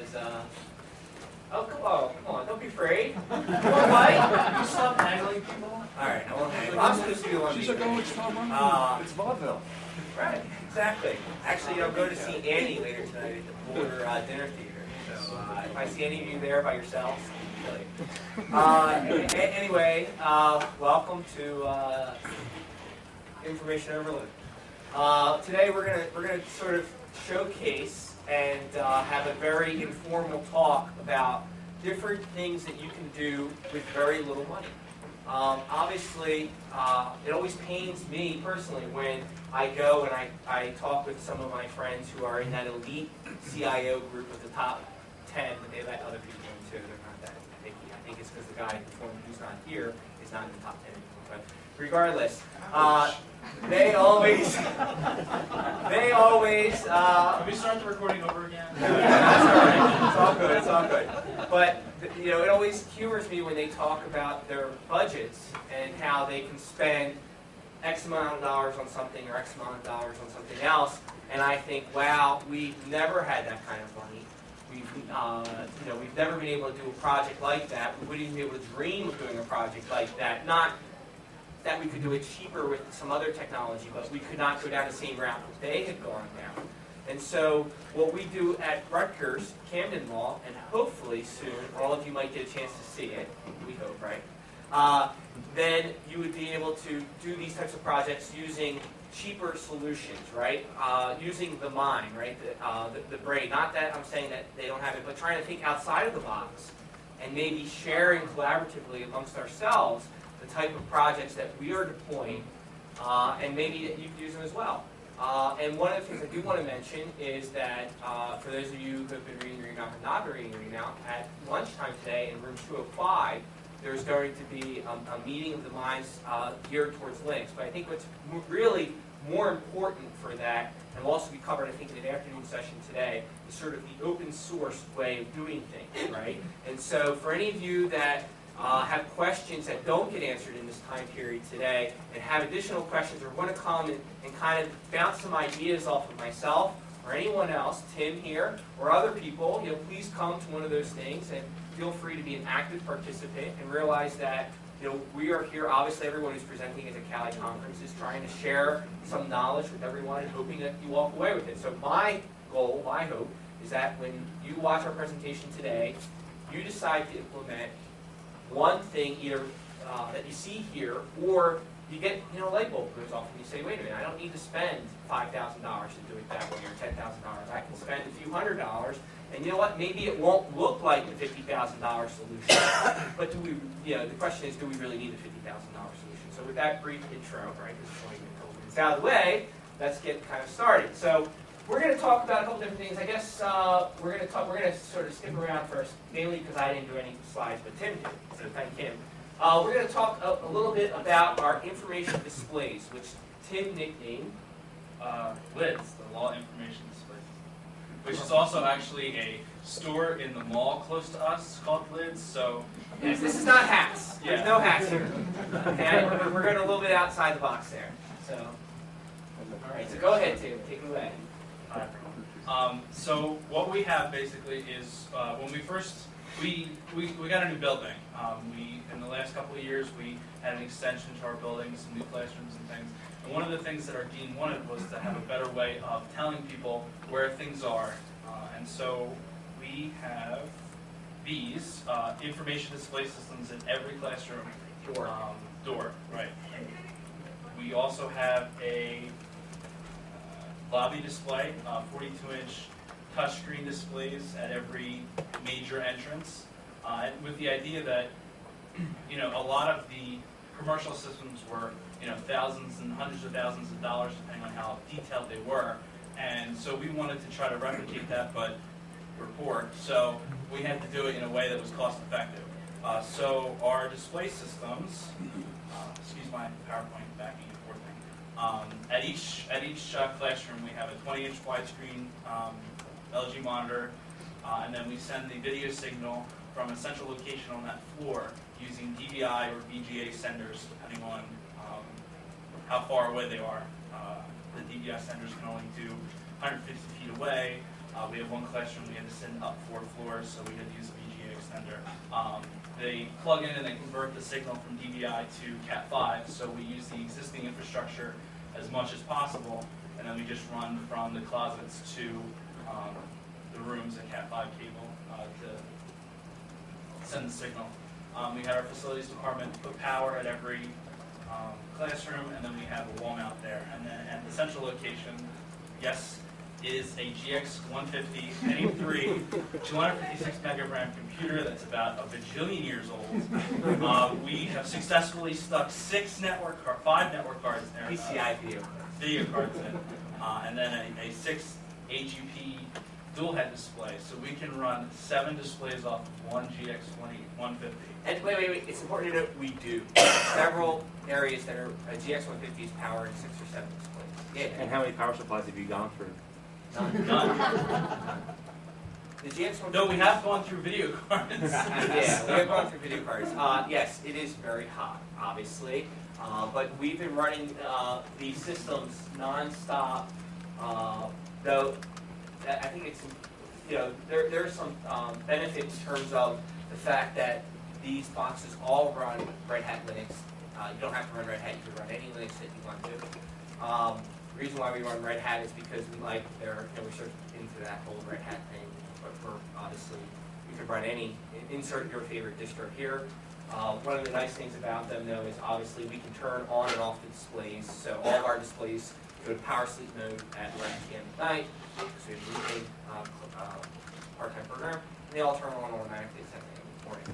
is, oh, come on, don't be afraid. Come on, Mike. You stop haggling people. All right, I won't haggle. I'm supposed to be the one. She's like, oh, it's it's vaudeville. Right, exactly. Actually, I'm going to see Annie later tonight at the Border Dinner Theater. So if I see any of you there by yourselves, anyway, welcome to Information Overload. Today we're gonna sort of showcase and have a very informal talk about different things that you can do with very little money. Obviously, it always pains me personally when I go and I talk with some of my friends who are in that elite CIO group of the top 10, but they let other people in too. They're not that picky. I think it's because the guy who's not here is not in the top 10 anymore. But regardless, they always. Can we start the recording over again? It's all good. But it always humors me when they talk about their budgets and how they can spend X amount of dollars on something or X amount of dollars on something else, and I think, wow, we've never had that kind of money. We've never been able to do a project like that. We wouldn't even be able to dream of doing a project like that. Not that we could do it cheaper with some other technology, but we could not go down the same route that they had gone down. And so what we do at Rutgers, Camden Law, and hopefully soon, all of you might get a chance to see it, we hope, right? Then you would be able to do these types of projects using cheaper solutions, right? Using the mind, right? The brain. Not that I'm saying that they don't have it, but trying to think outside of the box and maybe sharing collaboratively amongst ourselves the type of projects that we are deploying, and maybe that you can use them as well. And one of the things I do want to mention is that for those of you who have been reading your email and not been reading your email, at lunchtime today in room 205, there's going to be a meeting of the minds geared towards Linux. But I think what's really more important for that, and will also be covered, I think, in an afternoon session today, is sort of the open source way of doing things, right? And so for any of you that have questions that don't get answered in this time period today, and have additional questions, or want to come and kind of bounce some ideas off of myself or anyone else, Tim here, or other people, please come to one of those things and feel free to be an active participant and realize that we are here. Obviously, everyone who's presenting at the Cali conference is trying to share some knowledge with everyone and hoping that you walk away with it. So my goal, my hope, is that when you watch our presentation today, you decide to implement one thing either that you see here, or you get a light bulb goes off and you say, wait a minute, I don't need to spend $5,000 to do it that way, or $10,000. I can spend a few $100s, and you know what? Maybe it won't look like the $50,000 solution, but do we? The question is, do we really need a $50,000 solution? So with that brief intro, right, it's out of the way. Let's get kind of started. So we're going to talk about a couple different things. I guess we're going to sort of skip around first, mainly because I didn't do any slides, but Tim did, so thank him. We're going to talk a little bit about our information displays, which Tim nicknamed LIDS, the Law Information Displays, which is also actually a store in the mall close to us called LIDS. So yes, this is not hats. There's no hats here. Okay, we're going a little bit outside the box there. So, all right. So go ahead, Tim. Take it away. So what we have basically is when we first we got a new building. In the last couple of years we had an extension to our building, some new classrooms and things. And one of the things that our dean wanted was to have a better way of telling people where things are. And so we have these information display systems in every classroom door. Right. We also have a lobby display, 42-inch touchscreen displays at every major entrance, with the idea that a lot of the commercial systems were thousands and hundreds of thousands of dollars depending on how detailed they were, and so we wanted to try to replicate that, but we're poor, so we had to do it in a way that was cost effective. So our display systems, excuse my PowerPoint backing and forth thing. At each classroom, we have a 20-inch widescreen LG monitor, and then we send the video signal from a central location on that floor using DVI or VGA senders, depending on how far away they are. The DVI senders can only do 150 feet away. We have one classroom we had to send up 4 floors, so we had to use a VGA extender. They plug in and they convert the signal from DVI to Cat5, so we use the existing infrastructure as much as possible, and then we just run from the closets to the rooms a Cat5 cable to send the signal. We had our facilities department put power at every classroom, and then we have a wall mount there. And then at the central location, yes, is a GX150 N3 256 megagram computer that's about a bajillion years old. We have successfully stuck 5 network cards in there. PCI video cards in, and then a 6 HUP dual head display, so we can run 7 displays off of one GX150. And wait, it's important to note we do. Several areas that are GX150 is powering 6 or 7 displays. Yeah. And how many power supplies have you gone through? None. The GX150. No, we have gone through video cards. Yeah, we have gone through video cards. Yes, it is very hot, obviously, but we've been running these systems nonstop. Though I think it's, there's some benefit in terms of the fact that these boxes all run Red Hat Linux. You don't have to run Red Hat, you can run any Linux that you want to. The reason why we run Red Hat is because we like we're sort of into that whole Red Hat thing. But for obviously, you can run insert your favorite distro here. One of the nice things about them, though, is obviously we can turn on and off the displays. So all of our displays go to power sleep mode at 11 p.m. at night. So we have a really part-time program. And they all turn on automatically at 7 a.m. in the morning.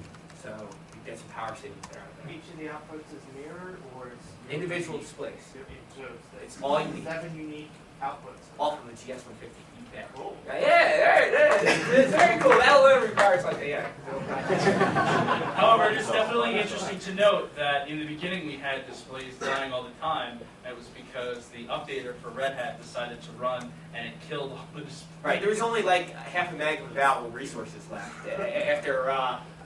So you get some power savings there. Each of the outputs is mirrored, or it's individual displays. It's all unique. 7 unique outputs. All from the GX150. Cool. Yeah, there it is. It's very cool. That'll require something. Yeah. However, it's definitely interesting to note that in the beginning we had displays dying all the time. It was because the updater for Red Hat decided to run and it killed all the displays. Right. There was only like half a meg of available resources left after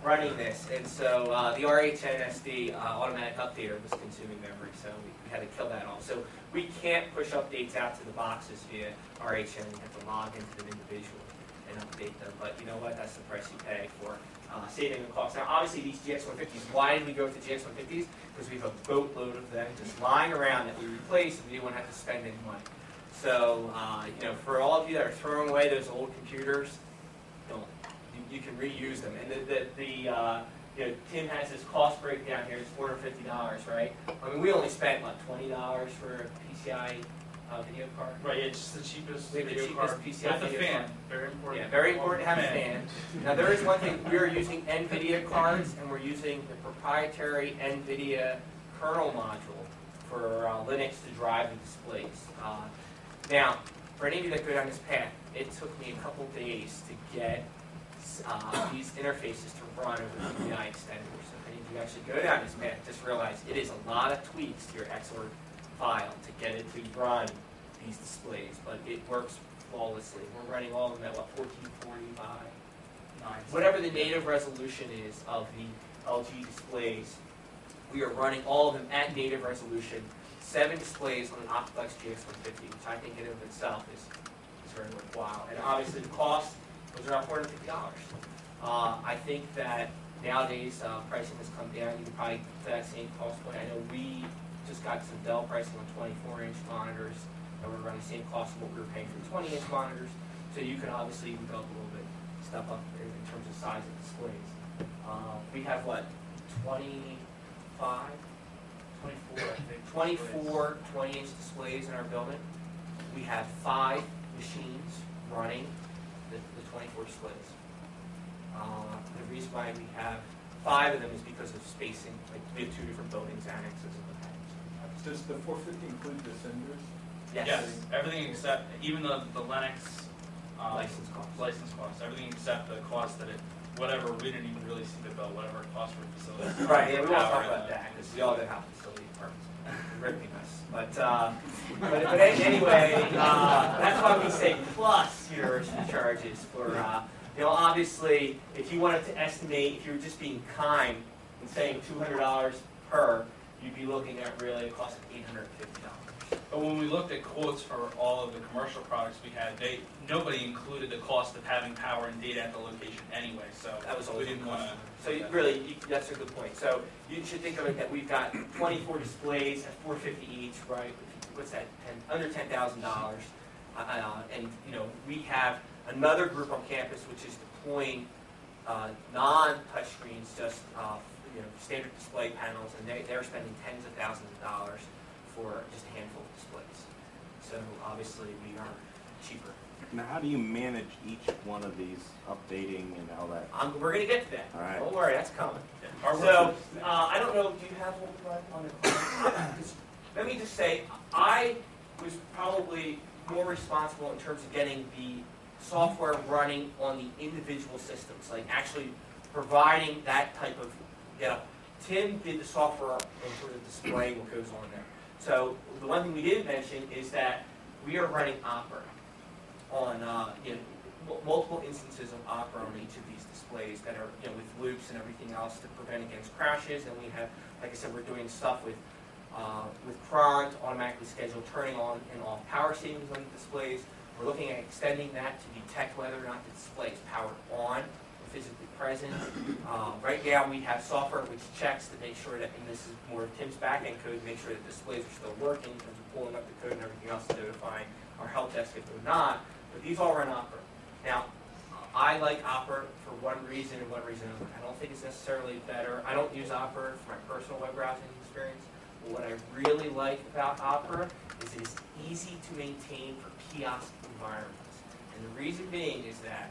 running this, and so the RHNSD automatic updater was consuming memory, so we had to kill that off. So we can't push updates out to the boxes via RHN. You have to log into them individually and update them. But you know what? That's the price you pay for saving the cost. Now, obviously, these GX150s, why did we go with the GX150s? Because we have a boatload of them just lying around that we replaced, and we didn't have to spend any money. So, for all of you that are throwing away those old computers, don't. You can reuse them. And Tim has his cost breakdown here. It's $450, right? I mean, we only spent, $20 for a PCI video card? Right, yeah, just the cheapest We have the video cheapest card. PCI With a video fan. card. Very important. Yeah, very important to have a fan. Now, there is one thing. We are using NVIDIA cards, and we're using the proprietary NVIDIA kernel module for Linux to drive the displays. Now, for any of you that go down this path, it took me a couple days to get these interfaces to run over the DVI extender. So if any of you actually go down this path, just realize it is a lot of tweaks to your XOR file to get it to run these displays, but it works flawlessly. We're running all of them at 1445, whatever the native resolution is of the LG displays. We are running all of them at native resolution, 7 displays on an Optiplex GX150, which I think in and of itself is very worthwhile. And obviously the cost was around $450. I think that nowadays pricing has come down. You can probably get to that same cost point. I know we just got some Dell pricing on 24-inch monitors that were running the same cost of what we were paying for 20-inch monitors. So you can obviously even go up a little bit, step up in terms of size of displays. We have 24, I think. 24 20-inch displays in our building. We have 5 machines running the 24 displays. The reason why we have 5 of them is because of spacing. Like we have 2 different buildings annexes of the package. Does the 450 include the senders? Yes. Everything except, even the Linux License costs. everything except the cost that whatever, we didn't even really see the bill, whatever it costs for facilities. Right, yeah, we won't talk about that because we all know how facility departments ripping us. But anyway, that's why we say plus university charges for, obviously, if you wanted to estimate, if you were just being kind and saying $200 per, you'd be looking at really a cost of $850. But when we looked at quotes for all of the commercial products we had, nobody included the cost of having power and data at the location anyway, so That was we always didn't want to. So that's a good point. So you should think of it that we've got 24 displays at $450 each, right? What's that? Under $10,000. And we have another group on campus which is deploying non-touch screens, just standard display panels, and they're spending tens of thousands of dollars for just a handful of displays. So obviously we are cheaper. Now, how do you manage each one of these updating and all that? We're going to get to that. All right. Don't worry, that's coming. Our So I don't know, do you have one on the let me just say, I was probably more responsible in terms of getting the software running on the individual systems, like actually providing that type of, Tim did the software and sort of displaying what goes on there. So the one thing we didn't mention is that we are running Opera on multiple instances of Opera on each of these displays that are with loops and everything else to prevent against crashes. And we have, like I said, we're doing stuff with Cron to automatically schedule turning on and off power savings on the displays. We're looking at extending that to detect whether or not the display is powered on or physically present. Right now we have software which checks to make sure that, and this is more of Tim's backend code, to make sure that displays are still working in terms of pulling up the code and everything else, notifying our help desk if they're not. But these all run Opera. Now, I like Opera for one reason and one reason only. I don't think it's necessarily better. I don't use Opera for my personal web browsing experience. But what I really like about Opera is it is easy to maintain for kiosk environments. And the reason being is that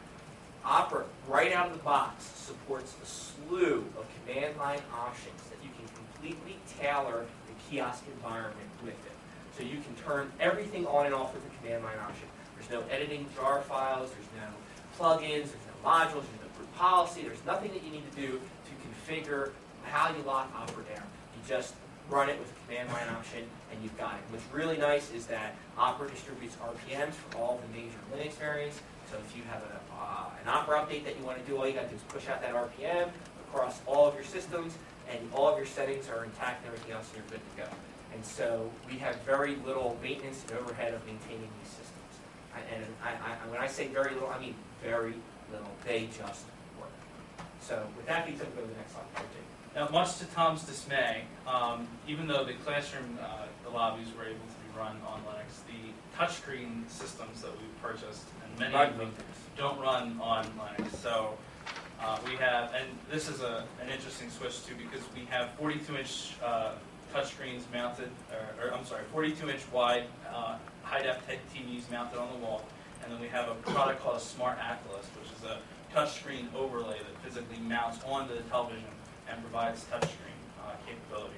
Opera, right out of the box, supports a slew of command line options that you can completely tailor the kiosk environment with it. So you can turn everything on and off with the command line option. There's no editing jar files, there's no plugins, there's no modules, there's no group policy, there's nothing that you need to do to configure how you lock Opera down. You just run it with a command line option and you've got it. What's really nice is that Opera distributes RPMs for all the major Linux variants. So if you have an Opera update that you want to do, all you got to do is push out that RPM across all of your systems, and all of your settings are intact and everything else, and you're good to go. And so we have very little maintenance and overhead of maintaining these systems. And when I say very little, I mean very little. They just work. So with that being said, we'll go to the next slide. Now, much to Tom's dismay, even though the classroom, the lobbies were able to be run on Linux, the touchscreen systems that we've purchased, and many of them don't run on Linux. So we have, and this is an interesting switch too, because we have 42-inch touchscreens mounted, or I'm sorry, 42-inch wide high-def TVs mounted on the wall, and then we have a product called a Smart Atlas, which is a touchscreen overlay that physically mounts onto the television and provides touchscreen capabilities.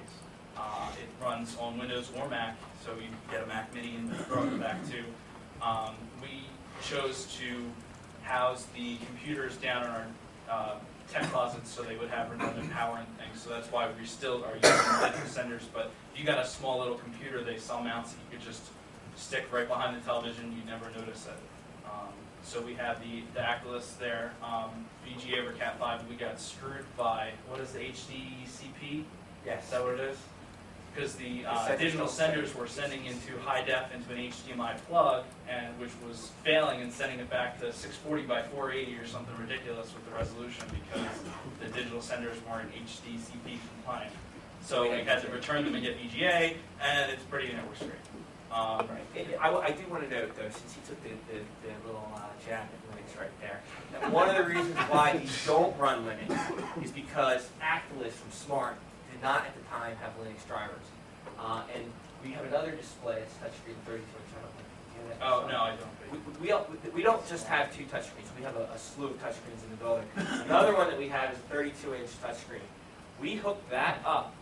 It runs on Windows or Mac, so you get a Mac Mini and throw it back too. We chose to house the computers down in our tech closets so they would have redundant power and things, so that's why we still are using digital senders. But if you got a small little computer, they sell mounts that you could just stick right behind the television, you'd never notice it. So we have the Actilus there. VGA over Cat 5, we got screwed by, what is the HDCP? Yes. Is that what it is? Because the digital senders were sending into high def into an HDMI plug, and which was failing and sending it back to 640 by 480 or something ridiculous with the resolution, because the digital senders weren't HDCP compliant. So we had to return them and get VGA, and it's pretty network straight. Right. I do want to note, though, since he took the little jab at Linux right there, that one of the reasons why these don't run Linux is because Actilus from Smart did not at the time have Linux drivers. And we have another display, it's touchscreen 32-inch. Oh, no, I don't. We don't just have two touchscreens. We have a slew of touchscreens in the building. Another one that we have is a 32-inch touchscreen. We hooked that up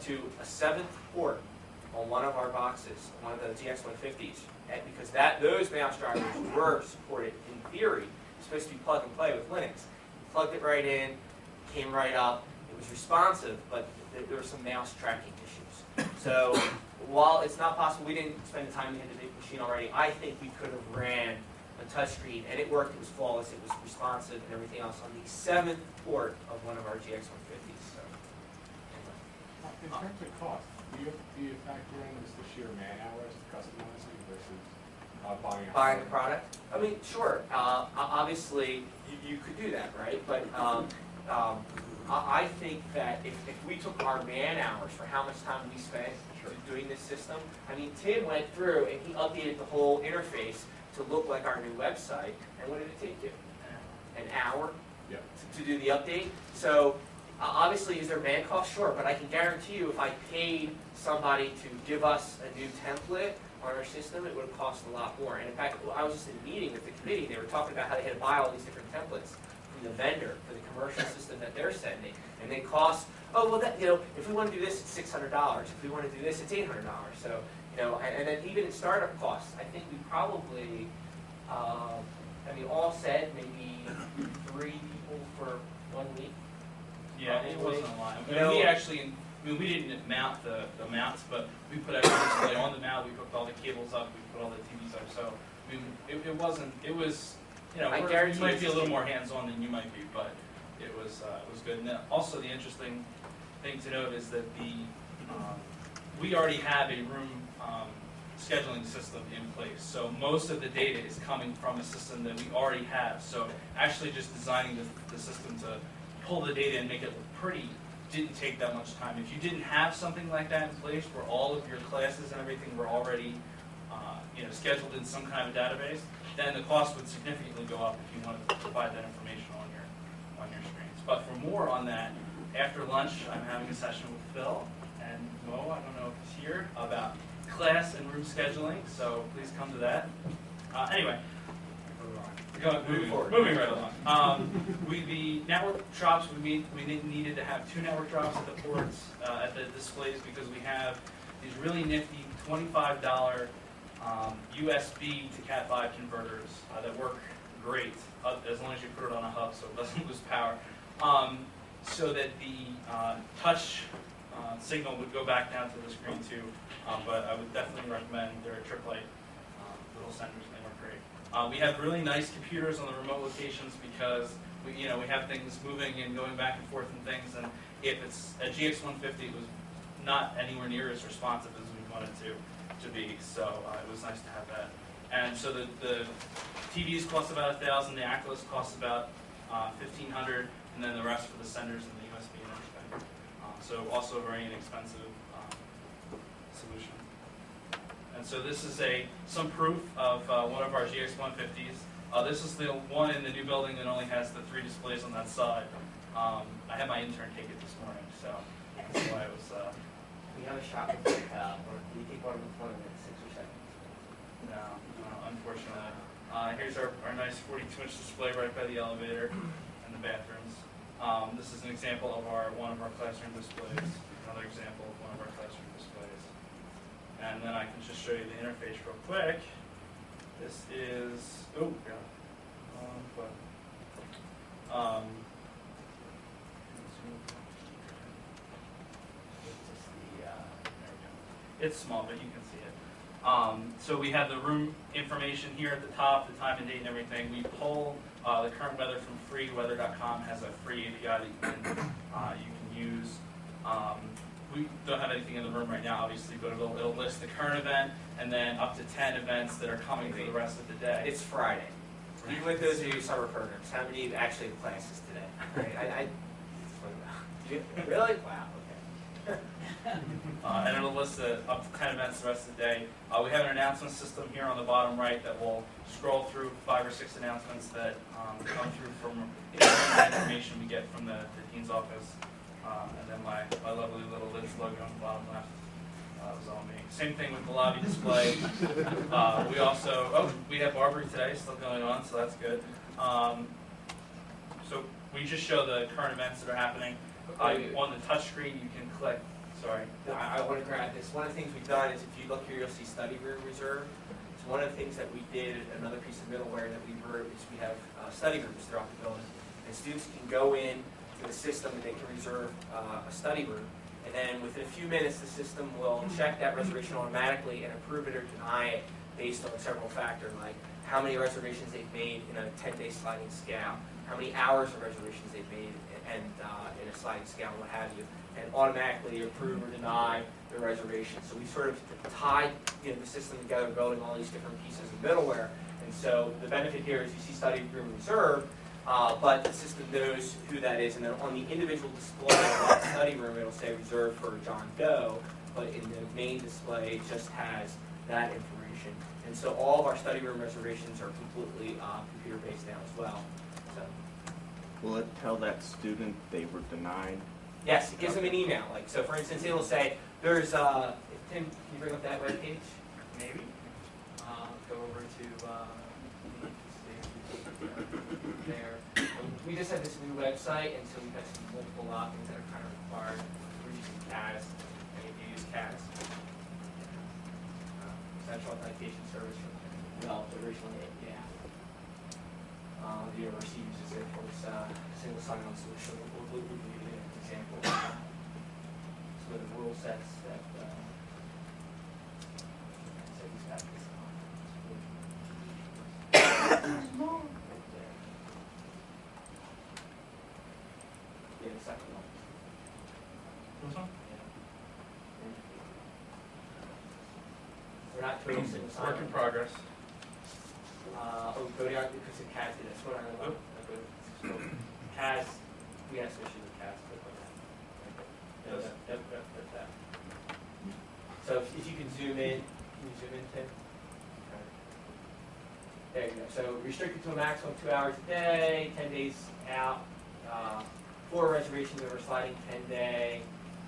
to a 7th port on one of our boxes, one of the GX150s, because those mouse drivers were supported in theory. It's supposed to be plug and play with Linux. We plugged it right in, came right up. It was responsive, but there were some mouse tracking issues. So while it's not possible, we didn't spend the time to hit the big machine already, I think we could have ran a touchscreen, and it worked. It was flawless. It was responsive and everything else on the 7th port of one of our GX150s. So, In terms of cost, Do you factor in just the sheer man hours customizing versus buying? Buying the product? I mean, sure. Obviously, you could do that, right? But I think that if we took our man hours for how much time we spent doing this system, I mean, Tim went through and he updated the whole interface to look like our new website. And what did it take you? An hour to do the update? So obviously, is there man cost? Sure, but I can guarantee you if I paid somebody to give us a new template on our system, it would have cost a lot more. And in fact, I was just in a meeting with the committee. They were talking about how they had to buy all these different templates from the vendor for the commercial system that they're sending. And they cost, oh, well, that, if we want to do this, it's $600. If we want to do this, it's $800. So, and then even in startup costs, I think we probably, all said, maybe 3 people for 1 week. Yeah, it wasn't a lot. We didn't mount the mounts, but we put every display on the mount. We hooked all the cables up. We put all the TVs up. So it wasn't. It was. I guarantee you might be a little more hands-on than you might be, but it was good. And then also, the interesting thing to note is that we already have a room scheduling system in place. So most of the data is coming from a system that we already have. So actually, just designing the system to pull the data and make it look pretty didn't take that much time. If you didn't have something like that in place where all of your classes and everything were already scheduled in some kind of database, then the cost would significantly go up if you wanted to provide that information on your screens. But for more on that, after lunch, I'm having a session with Phil and Mo, I don't know if he's here, about class and room scheduling, so please come to that. Anyway. Moving right along. The network drops, we needed to have 2 network drops at the ports, at the displays, because we have these really nifty $25 USB to Cat5 converters that work great, as long as you put it on a hub so it doesn't lose power. So that the touch signal would go back down to the screen too, but I would definitely recommend their triplet little senders. They work great. We have really nice computers on the remote locations because we have things moving and going back and forth and things. And if it's a GX150, it was not anywhere near as responsive as we wanted to be. So it was nice to have that. And so the TVs cost about $1,000. The Acros cost about $1,500, and then the rest for the senders and the USB and everything. So also a very inexpensive solution. And so this is some proof of one of our GX150s. This is the one in the new building that only has the 3 displays on that side. I had my intern take it this morning, so that's why it was. We have a shot with or do you think one of them in 6 or 7? No, unfortunately. Here's our nice 42-inch display right by the elevator and the bathrooms. This is an example of one of our classroom displays. Another example of one of our classroom displays. And then I can just show you the interface real quick. This is, oh, yeah. It's small, but you can see it. So we have the room information here at the top, the time and date and everything. We pull the current weather from free. Weather.com has a free API that you can use. We don't have anything in the room right now, obviously, but it'll list the current event and then up to 10 events that are coming for the rest of the day. It's Friday. Even with those of you summer programs, how many actually have classes today? Right? Really? Wow. Okay. And it'll list up to 10 events the rest of the day. We have an announcement system here on the bottom right that will scroll through 5 or 6 announcements that come through from information we get from the dean's office. And then my lovely little Liz logo on the bottom left. Was all me. Same thing with the lobby display. We also, we have Barbary today still going on, so that's good. So we just show the current events that are happening. On the touch screen, you can click. Sorry. I want to grab this. One of the things we've done is if you look here, you'll see study room reserve. So one of the things that we did, another piece of middleware that we wrote, is we have study rooms throughout the building. And students can go in to the system and they can reserve a study room. And then within a few minutes, the system will check that reservation automatically and approve it or deny it based on several factors, like how many reservations they've made in a 10-day sliding scale. how many hours of reservations they've made, and in a sliding scale and what have you, and automatically approve or deny the reservation. So we sort of tied the system together, building all these different pieces of middleware. And so the benefit here is you see study room reserved, but the system knows who that is, and then on the individual display of that study room, it'll say reserved for John Doe, but in the main display, it just has that information. And so all of our study room reservations are completely computer-based now as well. So, Will it tell that student they were denied? yes, it gives them an email. Like, so for instance, it'll say, there's, Tim, can you bring up that web page? Maybe. Go over to there. We just had this new website, and so we've got some multiple logins that are kind of required. We're using CAS, and if you use CAS, Central Authentication Service, developed originally at Yale. The university uses it for its single sign-on solution. We'll give you an example of some of the rule sets that these guys yeah, the second one. This one? We're not totally single sign-on. Work in progress. Go down because of CAS did this one. CAS, we have some issues with CAS. Click on that. Yep, that. So if you can zoom in, can you zoom in, Tim? Okay. There you go. So restricted to a maximum of 2 hours a day, 10 days out, 4 reservations over sliding 10-day,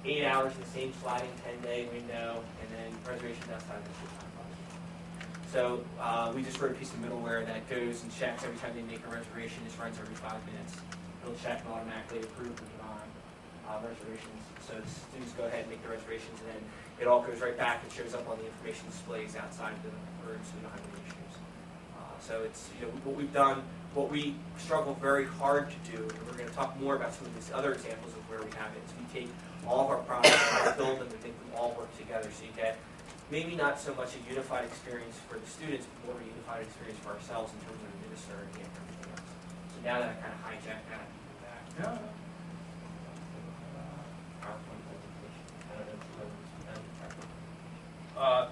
8 hours in the same sliding 10-day window, and then reservations outside the time. So we just wrote a piece of middleware that goes and checks every time they make a reservation. This runs every 5 minutes. It'll check and automatically approve or deny reservations. So the students go ahead and make the reservations, and then it all goes right back and shows up on the information displays outside the room, so we don't have any issues. So it's what we've done, what we struggle very hard to do, and we're going to talk more about some of these other examples of where we have it. So we take all of our products, and build them, and make them all work together, so you get maybe not so much a unified experience for the students, but more of a unified experience for ourselves in terms of administering and everything else. So now that I kind of hijacked that, I can do that. Yeah. PowerPoint presentation. I don't know if you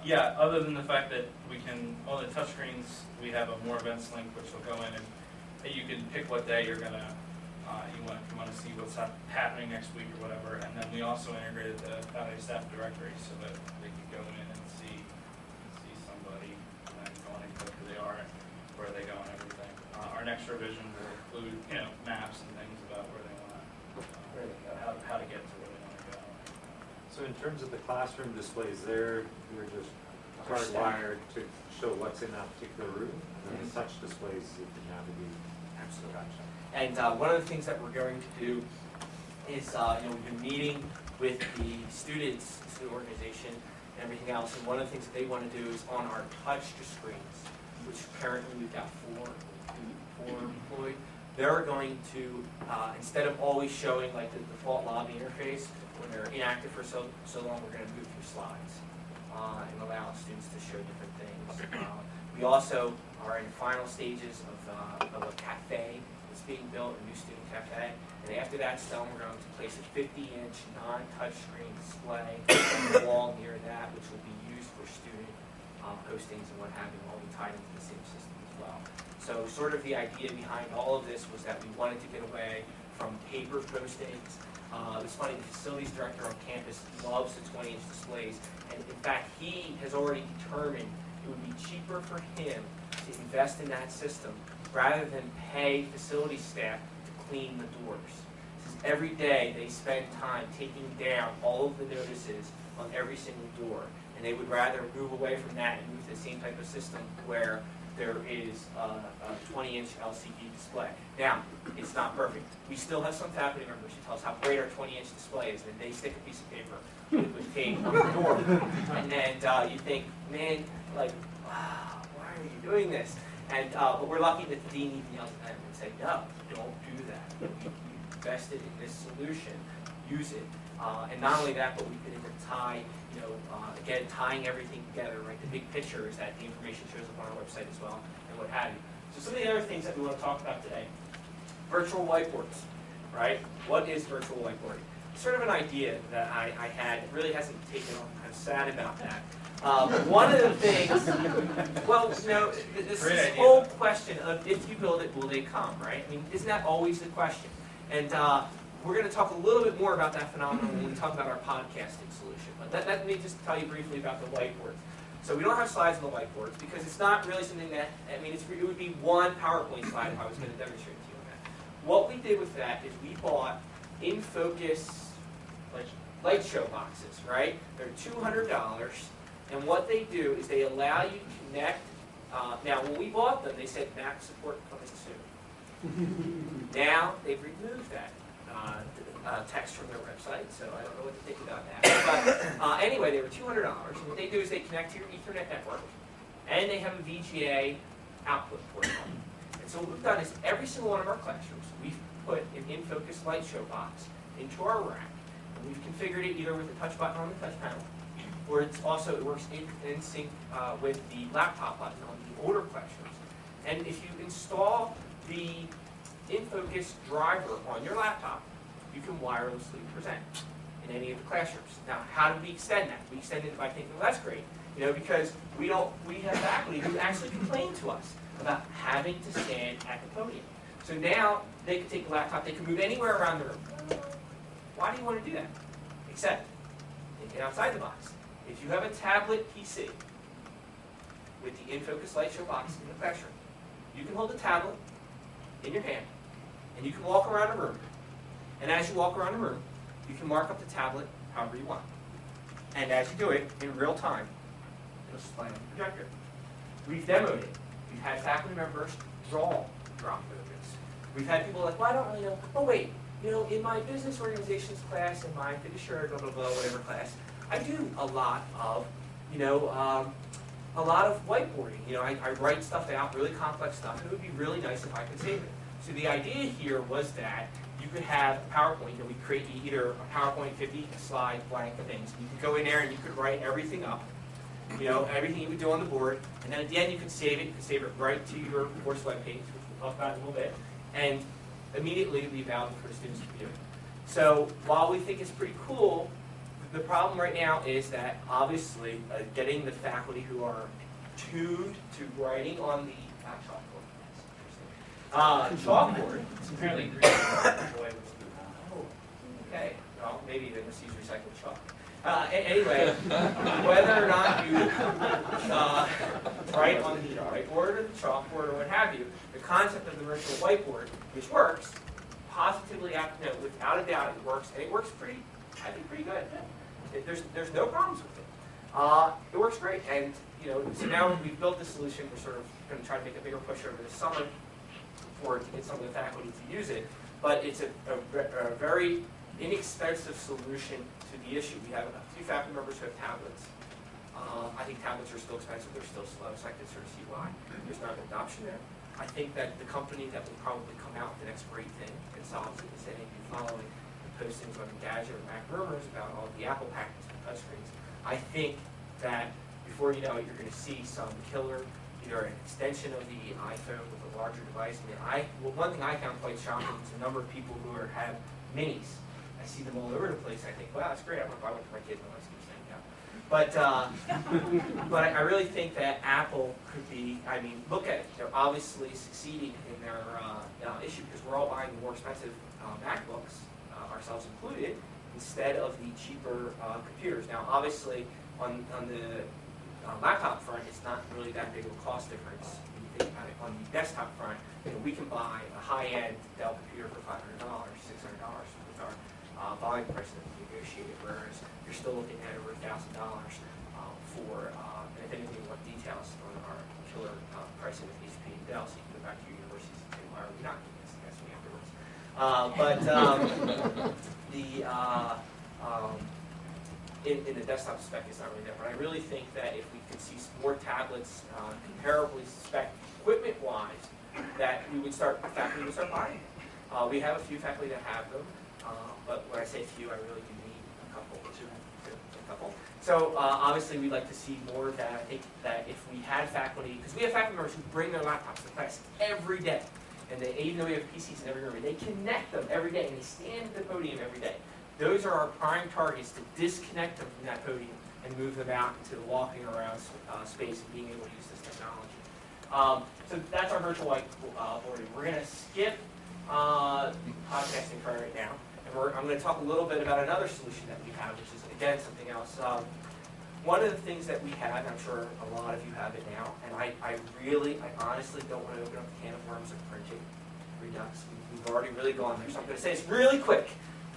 Yeah, other than the fact that we can, all the touchscreens, we have a more events link which will go in and you can pick what day you're gonna, you want to see what's happening next week or whatever. And then we also integrated the faculty staff directory so that they could go in and see somebody and then go in and click who they are and where they go and everything. Our next revision will include, maps and things about where they want to, how to get to where they want to go. So in terms of the classroom displays there, you're just hardwired to show what's in that particular room, and then the touch displays you can navigate. Absolutely. Gotcha. And one of the things that we're going to do is, we've been meeting with the students, the student organization, and everything else. And one of the things that they want to do is on our touch screens, which currently we've got four employed. They're going to, instead of always showing like the default lobby interface, when they're inactive for so long, we're going to move through slides and allow students to show different things. We also are in final stages of a cafe that's being built, a new student cafe. And after that's done, we're going to place a 50-inch non-touchscreen display on the wall near that, which will be used for student postings and what have you, all be tied into the same system as well. So sort of the idea behind all of this was that we wanted to get away from paper postings. It's funny, the facilities director on campus loves the 20-inch displays, and in fact, he has already determined it would be cheaper for him to invest in that system rather than pay facility staff to clean the doors. He says every day they spend time taking down all of the notices on every single door, and they would rather move away from that and move to the same type of system where there is a 20-inch LCD display. Now, it's not perfect. We still have some faculty members who tell us how great our 20-inch display is, and they stick a piece of paper with tape on the door. And then you think, man, like, wow, why are you doing this? And but we're lucky that the dean even yells at them and say, no, don't do that. We invested in this solution. Use it. And not only that, but we could even tie, again, tying everything together, right? The big picture is that the information shows up on our website as well, and what have you. So some of the other things that we want to talk about today Virtual whiteboards, right? What is virtual whiteboarding? Sort of an idea that I had. It really hasn't taken off. I'm sad about that. One of the things, well, you know, this whole question of if you build it, will they come, right? I mean, isn't that always the question? And we're going to talk a little bit more about that phenomenon when we talk about our podcasting solution. But let me just tell you briefly about the whiteboards. So we don't have slides on the whiteboards because it's not really something that, I mean, it would be one PowerPoint slide if I was going to demonstrate to you on that. What we did with that is we bought in focus light show boxes, right? They're $200, and what they do is they allow you to connect. Now, when we bought them, they said Mac support coming soon. Now they've removed that text from their website, so I don't know what to think about that. But anyway, they were $200, and what they do is they connect to your Ethernet network, and they have a VGA output port. And so what we've done is every single one of our classrooms, we've put an in-focus light show box into our rack. And we've configured it either with a touch button on the touch panel, or it works in sync with the laptop button on the older classrooms. And if you install the in-focus driver on your laptop, you can wirelessly present in any of the classrooms. Now, how do we extend that? We extend it by thinking, well, that's great, you know, because we have faculty who actually complain to us about having to stand at the podium. So now they can take the laptop, they can move anywhere around the room. Why do you want to do that? Except, thinking outside the box. If you have a tablet PC with the in-focus light show box in the classroom, you can hold the tablet in your hand, and you can walk around the room. And as you walk around the room, you can mark up the tablet however you want. And as you do it, in real time, it'll display on the projector. We've demoed it. We've had faculty members draw drop movements. We've had people like, well, I don't really know. Oh, wait. You know, in my business organizations class, in my fiduciary, blah, blah, blah, whatever class, I do a lot of, you know, a lot of whiteboarding. You know, I write stuff out, really complex stuff, and it would be really nice if I could save it. So the idea here was that you could have a PowerPoint, you know, we create either a PowerPoint 50-slide blank things. You could go in there and you could write everything up, you know, everything you would do on the board, and then at the end you could save it. You could save it right to your course webpage, which we'll talk about in a little bit, and immediately it'll be available for the students to view. So while we think it's pretty cool, the problem right now is that obviously getting the faculty who are tuned to writing on the chalkboard. It's apparently green. Oh, okay. Well, maybe they must use recycled chalk. Anyway, whether or not you write on the whiteboard or the chalkboard or what have you, the concept of the virtual whiteboard, which works, positively, without a doubt, it works, and it works pretty, I think, pretty good. There's no problems with it. It works great, and you know, so now we've built this solution. We're sort of going to try to make a bigger push over the summer to get some of the faculty to use it, but it's a very inexpensive solution to the issue. We have a few faculty members who have tablets. I think tablets are still expensive, they're still slow, so I can sort of see why there's not an adoption there. I think that the company that will probably come out with the next great thing and solves it is any of you following the postings on Gadget or Mac Rumors about all the Apple packages and touchscreens. I think that before you know it, you're going to see some killer, either an extension of the iPhone with a larger device. I mean, one thing I found quite shocking is the number of people who have minis. I see them all over the place. I think, wow, that's great. I'm going to buy one for my kids when I see this thing now. But I really think that Apple could be, I mean, look at it. They're obviously succeeding in their issue because we're all buying the more expensive MacBooks, ourselves included, instead of the cheaper computers. Now, obviously, on the laptop front, it's not really that big of a cost difference when you think about it. On the desktop front, you know, we can buy a high-end Dell computer for $500, $600 with our volume price that we negotiated, whereas you're still looking at over $1,000 for, and if anything, what details on our killer pricing with HP and Dell, so you can go back to your universities and say, why are we not doing this? Ask me afterwards. In the desktop spec, it's not really there, but I really think that if we could see more tablets comparably spec equipment-wise, that faculty would start buying them. We have a few faculty that have them, but when I say few, I really do mean a couple. So obviously, we'd like to see more of that. I think that if we had faculty, because we have faculty members who bring their laptops to class every day. and even though we have PCs in every room, and they connect them every day, and they stand at the podium every day. Those are our prime targets to disconnect them from that podium and move them out into the walking around space and being able to use this technology. So that's our virtual whiteboarding. We're going to skip podcasting for right now, and I'm going to talk a little bit about another solution that we have, which is, again, something else. One of the things that we have, and I'm sure a lot of you have it now, and I honestly don't want to open up the can of worms of printing Redux. We've already really gone there, so I'm going to say it's really quick.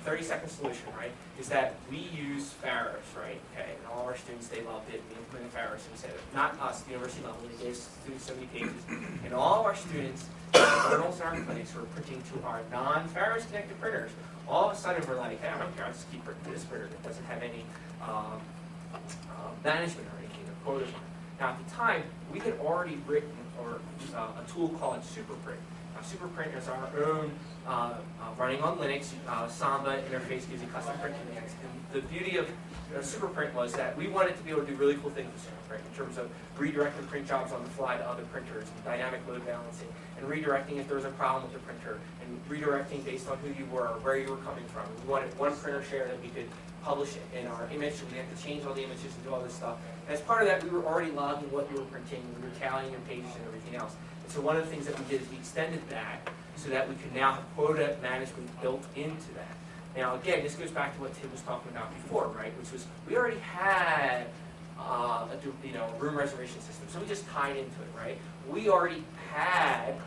30-second solution, right, is that we use Faros, right, okay, and all our students, they loved it. We implemented Faros, and we said, not us, the university level, we gave students so many pages, and all of our students, journals in our clinics, were printing to our non-Faros connected printers. All of a sudden, we're like, hey, I don't care, I'll just keep printing to this printer that doesn't have any management or anything, or quotas on it. Now, at the time, we had already written a tool called SuperPrint. SuperPrint is our own, running on Linux, Samba interface gives you custom print commands. And the beauty of SuperPrint was that we wanted to be able to do really cool things with SuperPrint in terms of redirecting print jobs on the fly to other printers, and dynamic load balancing, and redirecting if there was a problem with the printer, and redirecting based on who you were, where you were coming from. We wanted one printer share that we could publish in our image, so we didn't have to change all the images and do all this stuff. And as part of that, we were already logging what you were printing, we were tallying your pages and everything else. So one of the things that we did is we extended that so that we could now have quota management built into that. Now again, this goes back to what Tim was talking about before, right? Which was we already had a room reservation system, so we just tied into it, right? We already had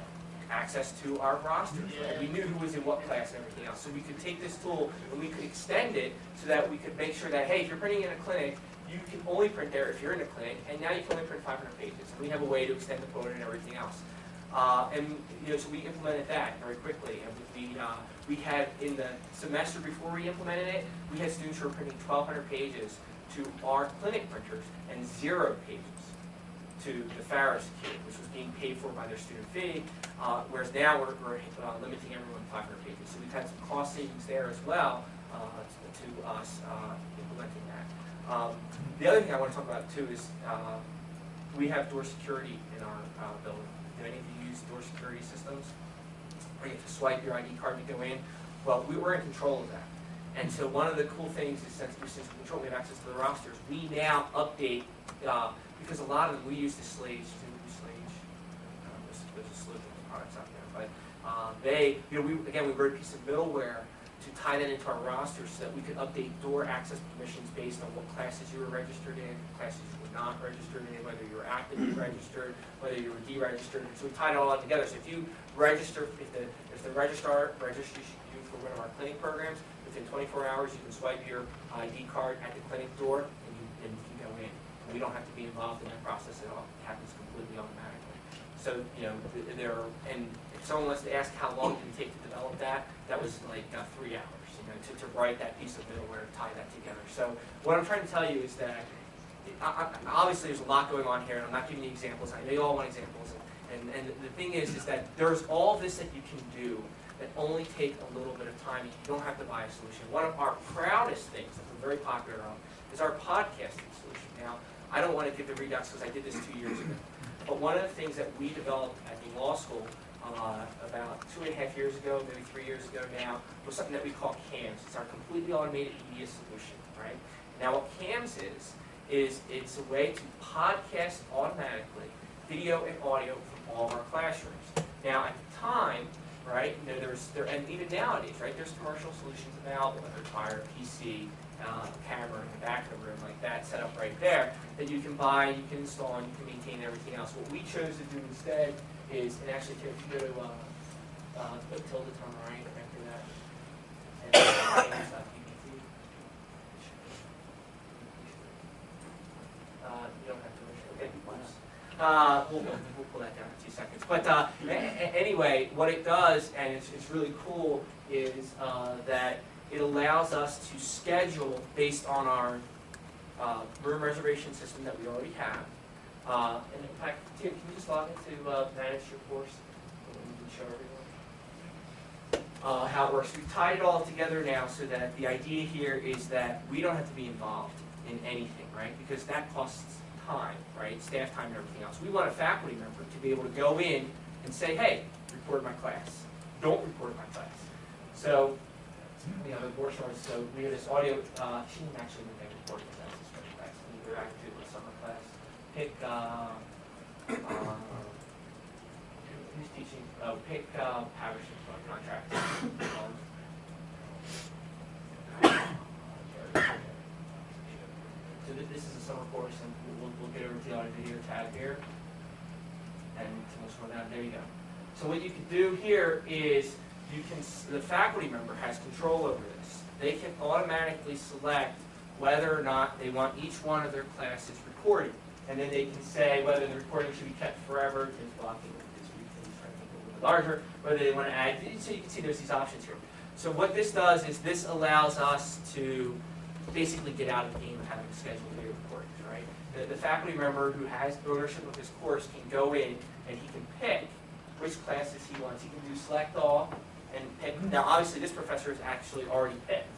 access to our rosters, right? We knew who was in what class and everything else, so we could take this tool and we could extend it so that we could make sure that, hey, if you're printing in a clinic, you can only print there if you're in a clinic, and now you can only print 500 pages. And we have a way to extend the quota and everything else. So we implemented that very quickly. And we had, in the semester before we implemented it, we had students who were printing 1,200 pages to our clinic printers and 0 pages to the Faros kit, which was being paid for by their student fee, whereas now we're limiting everyone to 500 pages. So we've had some cost savings there as well to us implementing that. The other thing I want to talk about too is we have door security in our building. Do any of you use door security systems where you have to swipe your ID card to go in? Well, we're in control of that. And so one of the cool things is since we control, we have access to the rosters, we now update, because a lot of them, we use the Slage too. There's a slew of products out there. But we wrote a piece of middleware to tie that into our roster so that we could update door access permissions based on what classes you were registered in, classes you were not registered in, whether you were actively registered, whether you were deregistered. So we tied it all up together. So if you register, if the registrar registers you for one of our clinic programs, within 24 hours you can swipe your ID card at the clinic door and you can go in. And we don't have to be involved in that process at all. It happens completely automatically. So, and if someone wants to ask how long did it take to develop that, that was like 3 hours, to write that piece of middleware, to tie that together. So what I'm trying to tell you is that, obviously there's a lot going on here, and I'm not giving you examples. I know you all want examples. And the thing is that there's all this that you can do that only take a little bit of time. You don't have to buy a solution. One of our proudest things that we're very popular on is our podcasting solution. Now, I don't want to give the Redux because I did this 2 years ago. But one of the things that we developed at the law school about 2.5 years ago, maybe 3 years ago now, was something that we call CAMS. It's our completely automated media solution, right? Now what CAMS is it's a way to podcast automatically video and audio from all of our classrooms. Now at the time, right, and even nowadays, right, there's commercial solutions available that require a PC, camera in the back of the room like that, set up right there, that you can buy, you can install, and you can maintain everything else. What we chose to do instead is, and actually if you go to put tilde on the right after that, and you don't have to, okay, we'll pull that down in 2 seconds. But anyway, what it does, and it's really cool, is that it allows us to schedule based on our room reservation system that we already have. And in fact, Tim, can you just log into manage your course and we can show everyone how it works. We've tied it all together now so that the idea here is that we don't have to be involved in anything, right? Because that costs time, right? Staff time and everything else. We want a faculty member to be able to go in and say, hey, you're record my class. Don't record my class. So we have a board short, so we have this audio, she didn't actually make a recording class, this special class. We go back to the summer class. Pick, who's teaching? Oh, pick Patterson contract. So this is a summer course, and we'll get over to the audio video tab here. And we'll scroll down, there you go. So what you can do here is, the faculty member has control over this. They can automatically select whether or not they want each one of their classes recorded. And then they can say whether the recording should be kept forever, because blocking is trying to make it a little bit larger, whether they want to add, so you can see there's these options here. So what this does is this allows us to basically get out of the game of having to schedule video recordings, right? The faculty member who has ownership of this course can go in and he can pick which classes he wants. He can do select all and pick. Now obviously this professor has actually already picked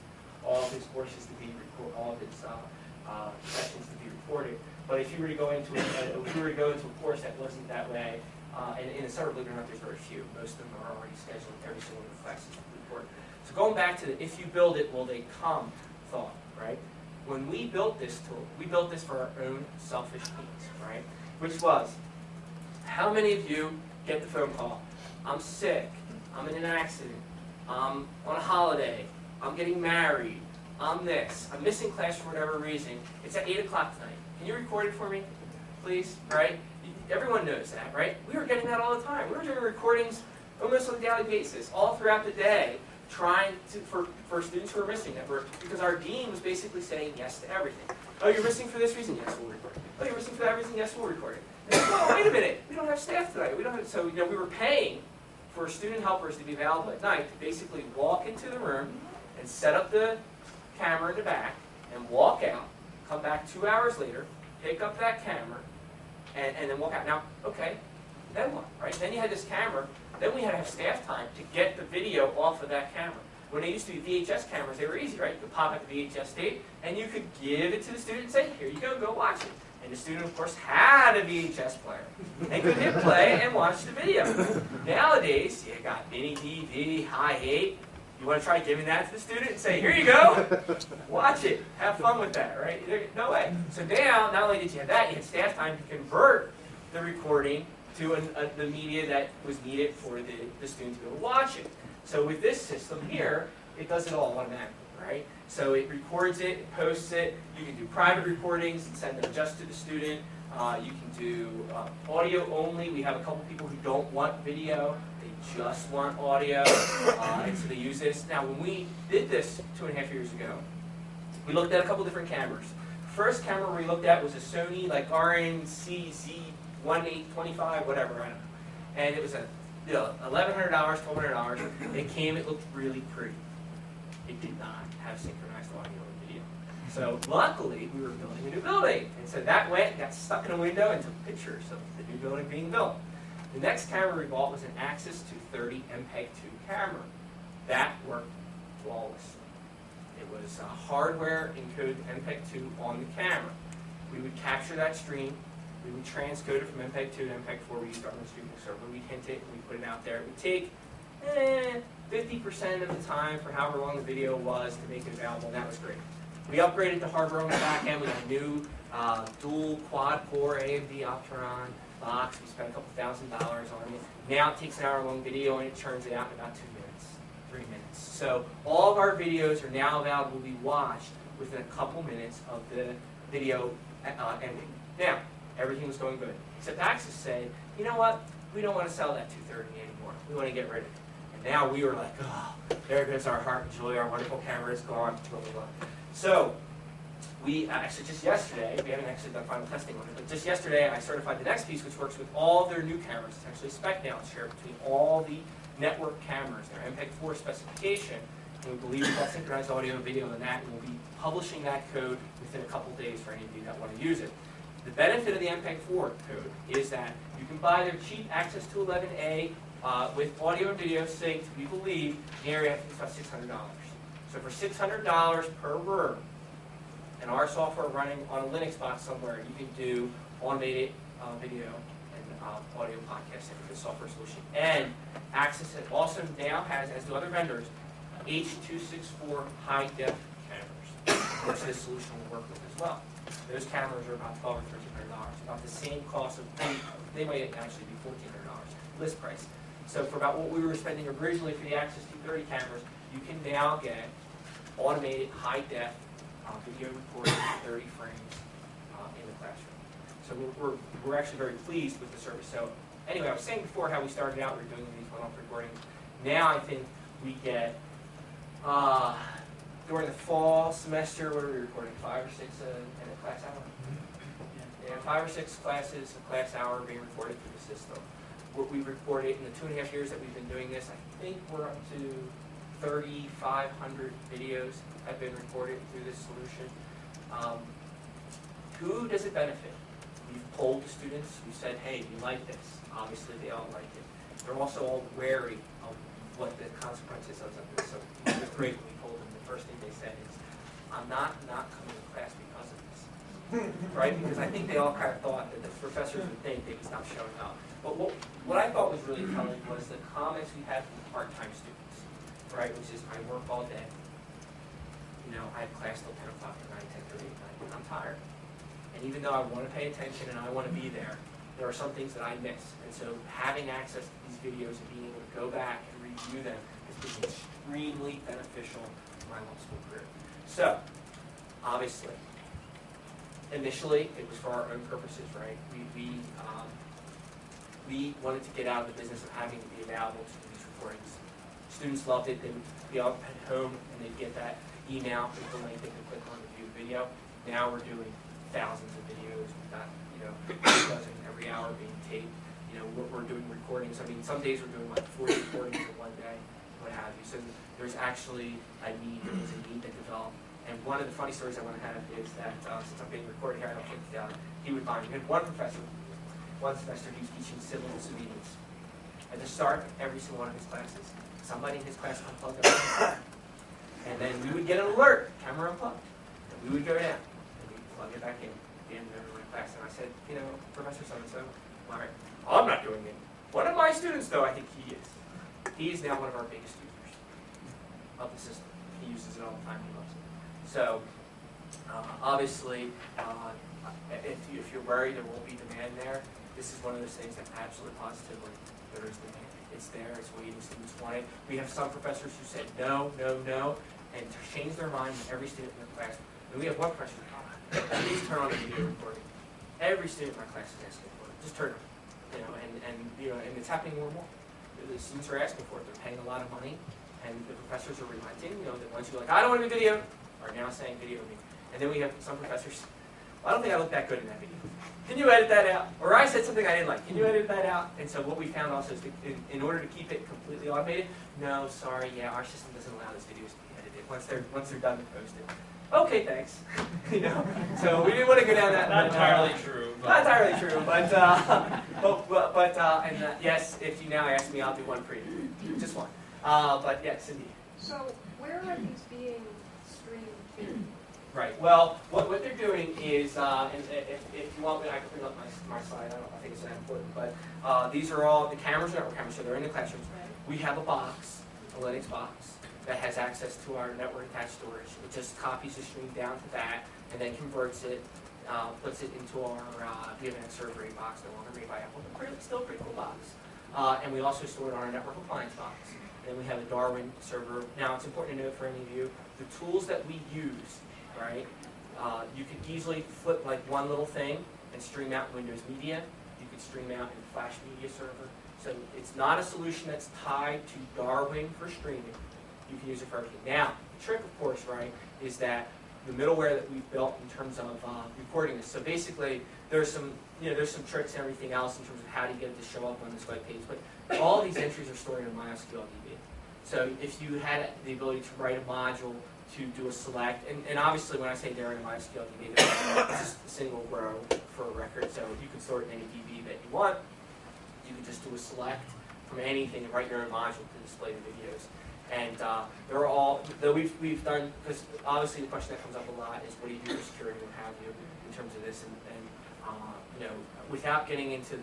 all of his courses to be recorded, all of his sessions to be recorded. But if you were to go into a course that wasn't that way, and in the summer, believe it or not, there's very few. Most of them are already scheduled. Every single one of the classes to be recorded. So going back to the if you build it, will they come thought, right? When we built this tool, we built this for our own selfish needs, right? Which was, how many of you get the phone call? I'm sick. I'm in an accident. I'm on a holiday. I'm getting married. I'm this. I'm missing class for whatever reason. It's at 8 o'clock tonight. Can you record it for me, please? Right? Everyone knows that, right? We were getting that all the time. We were doing recordings almost on a daily basis, all throughout the day, trying to, for students who are missing that, because our dean was basically saying yes to everything. Oh, you're missing for this reason? Yes, we'll record it. Oh, you're missing for that reason? Yes, we'll record it. And, oh, wait a minute. We don't have staff tonight. We don't have, so, we were paying for student helpers to be available at night to basically walk into the room and set up the camera in the back and walk out, come back 2 hours later, pick up that camera, and then walk out. Now, okay, then what, right? Then you had this camera, then we had to have staff time to get the video off of that camera. When they used to be VHS cameras, they were easy, right? You could pop out the VHS tape, and you could give it to the student and say, here you go watch it. And the student, of course, had a VHS player and could hit play and watch the video. Nowadays, you got mini DV, high 8. You want to try giving that to the student and say, here you go, watch it, have fun with that, right? No way. So now, not only did you have that, you had staff time to convert the recording to the media that was needed for the student to be able to watch it. So with this system here, it does it all automatically, right? So it records it, it posts it. You can do private recordings and send them just to the student. You can do audio only. We have a couple people who don't want video. They just want audio, and so they use this. Now, when we did this 2.5 years ago, we looked at a couple different cameras. The first camera we looked at was a Sony, like RNCZ1825, whatever, I don't know. And it was a $1,100, $1,200. It came, it looked really pretty. It did not have synchronized audio and video. So luckily, we were building a new building. And so that went and got stuck in a window and took pictures of the new building being built. The next camera we bought was an Axis 230 MPEG-2 camera. That worked flawlessly. It was hardware encoded MPEG-2 on the camera. We would capture that stream. We would transcode it from MPEG-2 to MPEG-4. We used our own streaming server. We'd hint it, and we'd put it out there. It would take 50% of the time for however long the video was to make it available, and that was great. We upgraded the hardware on the back end. We got a new dual quad-core AMD Opteron box. We spent a couple $1,000s on it. Now it takes an hour-long video, and it churns it out in about 2 minutes, 3 minutes. So all of our videos are now available to be watched within a couple minutes of the video ending. Now, everything was going good. Except Axis said, you know what? We don't want to sell that 230 anymore. We want to get rid of it. And now we were like, oh, there goes our heart and joy. Our wonderful camera is gone. Blah, blah, blah. So we actually just yesterday, we haven't actually done final testing on it, but just yesterday I certified the next piece, which works with all of their new cameras. It's actually spec now. It's shared between all the network cameras, their MPEG-4 specification. And we believe we've got synchronized audio and video in that, and we'll be publishing that code within a couple days for any of you that want to use it. The benefit of the MPEG-4 code is that you can buy their cheap Access 211A with audio and video synced, we believe, in the area I think it's about $600. So for $600 per room, and our software running on a Linux box somewhere, you can do automated video and audio podcasting with the software solution. And Access also now has, as do other vendors, H.264 high-def cameras, which this solution will work with as well. Those cameras are about $1,200 or $1,300, about the same cost of, they might actually be $1,400 list price. So for about what we were spending originally for the Access 230 cameras, you can now get automated high-def video recording at 30 frames in the classroom. So we're actually very pleased with the service. So anyway, I was saying before how we started out, we were doing these one-off recordings. Now I think we get, during the fall semester, what are we recording, 5 or 6 in a class hour? Yeah, 5 or 6 classes, a class hour being recorded through the system. What we've recorded in the 2.5 years that we've been doing this, I think we're up to 3,500 videos have been recorded through this solution. Who does it benefit? We've polled the students. We said, hey, you like this? Obviously, they all like it. They're also all wary of what the consequences of this. So it was great when we told them. The first thing they said is, I'm not coming to class because of this. Right? Because I think they all kind of thought that the professors would think they would stop showing up. But what I thought was really telling was the comments we had from the part-time students, right? Which is, I work all day. You know, I have class till 10 o'clock at night, 10:30 at night, and I'm tired. And even though I want to pay attention and I want to be there are some things that I miss. And so having access to these videos and being able to go back and review them has been extremely beneficial to my law school career. So, obviously, initially it was for our own purposes, right? We wanted to get out of the business of having to be available to do these recordings. Students loved it. They would be up at home and they'd get that email with the link. They could click on the view video. Now we're doing thousands of videos. We've got, a dozen every hour being taped. We're doing recordings. I mean, some days we're doing like 40 recordings in one day, what have you. So there's actually a need. There's a need that developed. And one of the funny stories I want to have is that since I'm being recorded here, I don't think he would mind. We had one professor, one semester, he was teaching civil disobedience. At the start of every single one of his classes, somebody in his class unplugged their camera. And then we would get an alert, camera unplugged. And we would go down and we'd plug it back in at the end of every class. And I said, Professor so-and-so, all right, I'm not doing it. One of my students, though, I think he is. He is now one of our biggest users of the system. He uses it all the time. He loves it. So, obviously, if you're worried there won't be demand there, this is one of those things that absolutely positively there is demand. It's there, it's waiting, students want it. We have some professors who said no, no, no, and to change their mind with every student in the class. And we have one professor, please turn on the video recording. Every student in my class is asking for it. Just turn it on. And it's happening more and more. The students are asking for it. They're paying a lot of money, and the professors are relenting. The ones who are like, I don't want to do video, are now saying video me. And then we have some professors, well, I don't think I look that good in that video. Can you edit that out? Or I said something I didn't like. Can you edit that out? And so what we found also is in order to keep it completely automated, no, sorry, yeah, our system doesn't allow those videos to be edited once they're done and posted. Okay, thanks. So we didn't want to go down that. Not entirely true. Not entirely true, but yes, if you now ask me, I'll do one for you, just one. But yes, Cindy. So where are these being streamed to? Right. Well, what they're doing is, and if you want me, I can bring up my slide. I think it's that important. But these are all the cameras, network cameras, so they're in the classrooms. We have a box, a Linux box, that has access to our network attached storage. It just copies the stream down to that, and then converts it, puts it into our VMN server box, no longer made by Apple, but still a pretty cool box. And we also store it on our network appliance box. And then we have a Darwin server. Now, it's important to note for any of you, the tools that we use, right? You could easily flip like one little thing and stream out Windows Media. You could stream out in Flash Media Server. So it's not a solution that's tied to Darwin for streaming. You can use it for everything. Now, the trick, of course, right, is that the middleware that we've built in terms of recording this. So basically, there's some tricks and everything else in terms of how to get it to show up on this web page. But all these entries are stored in MySQL DB. So if you had the ability to write a module to do a select, and obviously when I say they're in MySQL DB, it's just a single row for a record. So you can store it in any DB that you want. You can just do a select from anything and write your own module to display the videos. And they're all, though we've done, because obviously the question that comes up a lot is what do you do for security and what have you in terms of this, and without getting into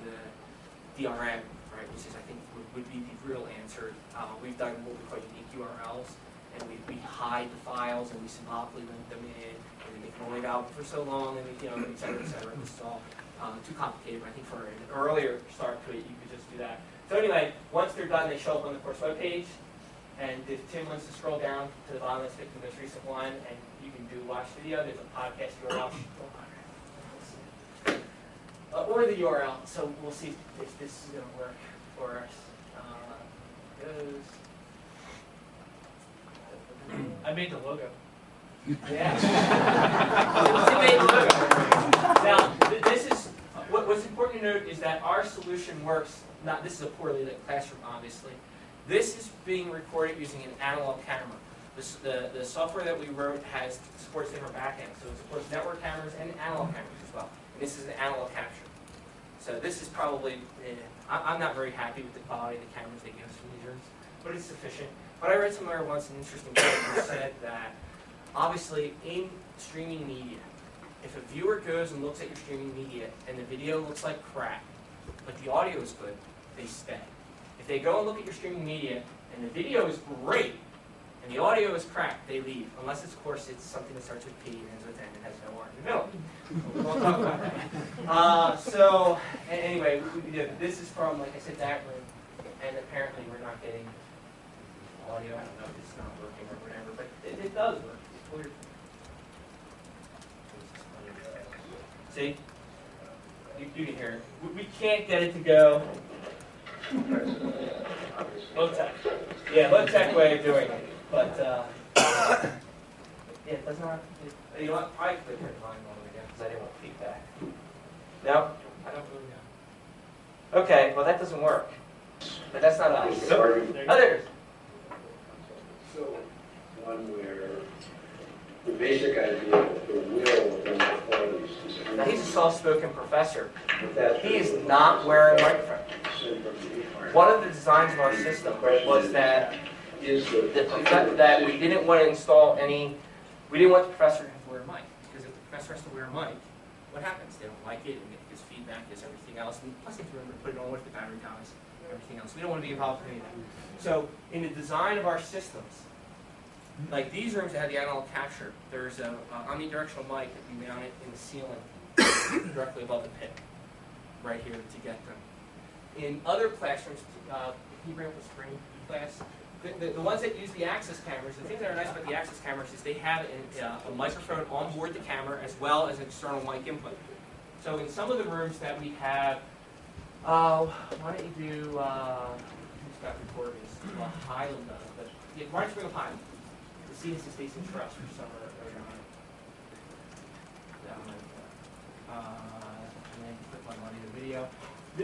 DRM, right, which is, I think, would be the real answer. We've done what we call unique URLs, and we hide the files and we symbolically link them in, and they can only valid for so long, and et cetera, et cetera. This is all too complicated, but I think for an earlier start to it, you could just do that. So anyway, once they're done, they show up on the course webpage, and if Tim wants to scroll down to the bottom, let's pick the most recent one, and you can do watch video. There's a podcast URL. Or the URL, so we'll see if this is going to work for us. I made the logo. Yeah. Tim made the logo. Now, this is, what's important to note is that our solution works, this is a poorly lit classroom, obviously. This is being recorded using an analog camera. The software that we wrote supports different backends, so it supports network cameras and analog cameras as well. This is an analog capture. So this is probably, I'm not very happy with the quality of the cameras they give us from these rooms, but it's sufficient. But I read somewhere once an interesting quote that said that, obviously, in streaming media, if a viewer goes and looks at your streaming media and the video looks like crap, but the audio is good, they stay. If they go and look at your streaming media and the video is great, and the audio is crap, they leave. Unless, of course, it's something that starts with P and ends with N and has no R in the middle. We won't talk about that. So, anyway, this is from, like I said, that room. And apparently we're not getting audio. I don't know if it's not working or whatever, but it does work. It's weird. See? You can hear it. We can't get it to go. Low tech. Yeah, low tech way of doing it. But, yeah, it does not, you know what, I could turn mine all the way down because I didn't want feedback. No? I don't really know. Okay, well that doesn't work. But that's not us. Others? So, one where the basic idea of the will within the qualities is... Now he's a soft-spoken professor. He is not wearing a microphone. One of the designs of our system was that that we didn't want to install any, we didn't want the professor to have to wear a mic, because if the professor has to wear a mic, what happens? They don't like it, and it gives feedback, gives everything else, and plus they have to remember to put it on with the battery dies, everything else. We don't want to be involved in any of that. So in the design of our systems, like these rooms that have the analog capture, there's a omnidirectional mic that we mounted in the ceiling directly above the pit, right here to get them. In other classrooms, can you bring up the screen, class? The ones that use the access cameras, the things that are nice about the access cameras is they have a microphone on board the camera as well as an external mic input. So in some of the rooms that we have, why don't you do, who's got recorders? Well, Highland does, but yeah, why don't you bring up Highland? The seat is facing trust for summer earlier on. And then click on audio video.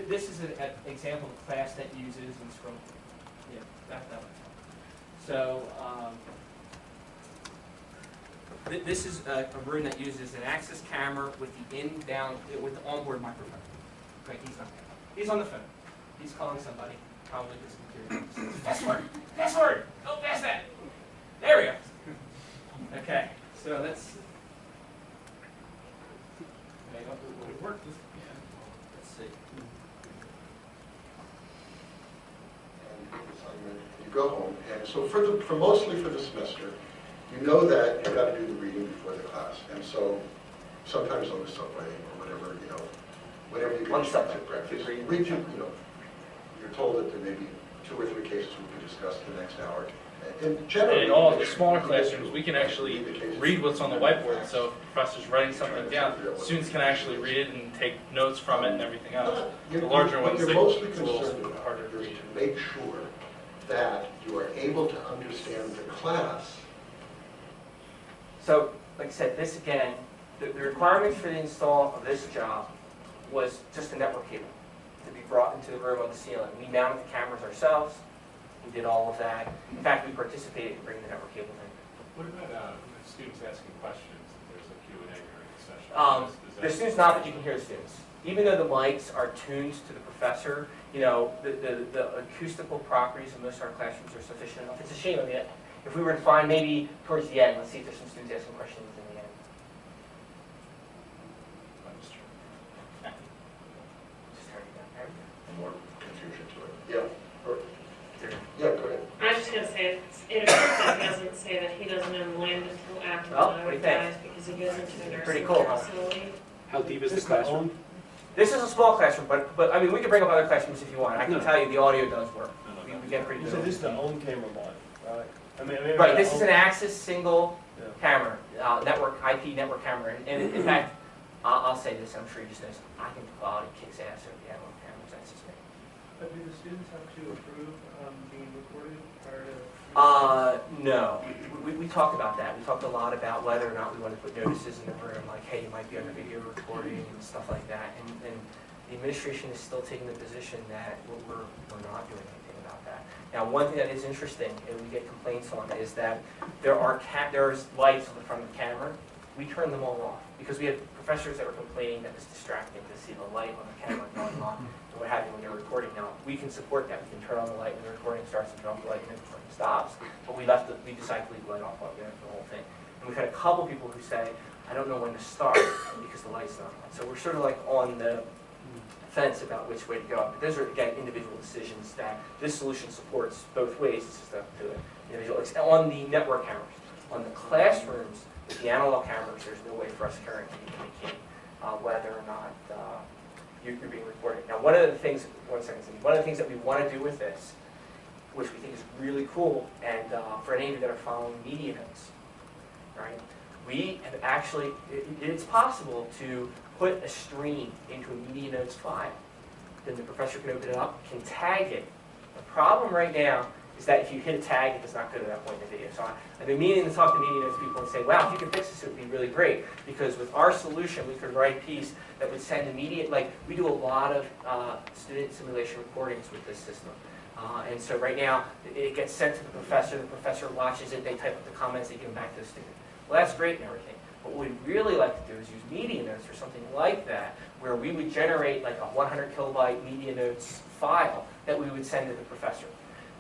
This is an example of a class that uses, and scroll, yeah, that one. So, this is a room that uses an access camera with the with the onboard microphone. Right, he's not there. He's on the phone. He's calling somebody, probably his computer. Password! Password! Go past that! There we go. Okay, so let's. Okay, will it work? Let's see. You go home, and so mostly for the semester, you know that you've got to do the reading before the class, and so sometimes on the subway or whatever, whenever you get a chance at breakfast, you're told that there may be 2 or 3 cases we can discuss the next hour. And generally, in all the smaller classrooms, we can actually read what's on the whiteboard. So if the professor's writing something down, students can actually read it and take notes from it and everything else. The larger ones, you're mostly concerned about harder to read. to make sure that you are able to understand the class. So, like I said, this again, the requirements for the install of this job was just a network cable to be brought into the room on the ceiling. We mounted the cameras ourselves. We did all of that. In fact, we participated in bringing the network cable in. What about students asking questions if there's a Q&A during the session? The students, not that you can hear the students. Even though the mics are tuned to the professor, the acoustical properties of most of our classrooms are sufficient enough. It's a shame, if we were to find maybe towards the end, let's see if there's some students asking questions in the end. Just turn it down. There we go. More it appears that he doesn't say that he doesn't own land until after Well, the what do you owner think? dies because he goes into a Pretty nursing cool, care huh? facility. How deep is the classroom? This is a small classroom, but I mean, we can bring up other classrooms if you want. I can No. tell you the audio does work. We get pretty You good. said this is the own camera model, right? I mean, Right, this is an Axis single Yeah. camera, network, IP network camera. And in fact, I'll say this, I'm sure you just noticed, I think the quality kicks ass over the analog cameras, that's just me. But do the students have to approve being recorded prior to? No. We talked about that. We talked a lot about whether or not we want to put notices in the room, like, hey, you might be under video recording and stuff like that. And the administration is still taking the position that we're not doing anything about that. Now, one thing that is interesting, and we get complaints on, is that there's lights on the front of the camera. We turn them all off because we had professors that were complaining that it's distracting to see the light on the camera going on and what have you when you're recording. Now, we can support that. We can turn on the light when the recording starts and turn off the light when the recording stops. But we decided to leave the light off the whole thing. And we've had a couple people who say, I don't know when to start because the light's not on. So we're sort of like on the fence about which way to go. But those are, again, individual decisions that this solution supports both ways. It's just up to the individual. On the network cameras, on the classrooms, with the analog cameras, there's no way for us currently to communicate whether or not you're being recorded. Now, one of the things that we want to do with this, which we think is really cool, and for any of you that are following media notes, right? We have actually, it's possible to put a stream into a media notes file. Then the professor can open it up, can tag it. The problem right now is that if you hit a tag, it does not go to that point in the video. So I've been meaning to talk to media notes people and say, wow, if you could fix this, it would be really great. Because with our solution, we could write a piece that would send immediate, like we do a lot of student simulation recordings with this system. And so right now, it gets sent to the professor watches it, they type up the comments, they give them back to the student. Well, that's great and everything. But what we'd really like to do is use media notes or something like that, where we would generate like a 100 kilobyte media notes file that we would send to the professor.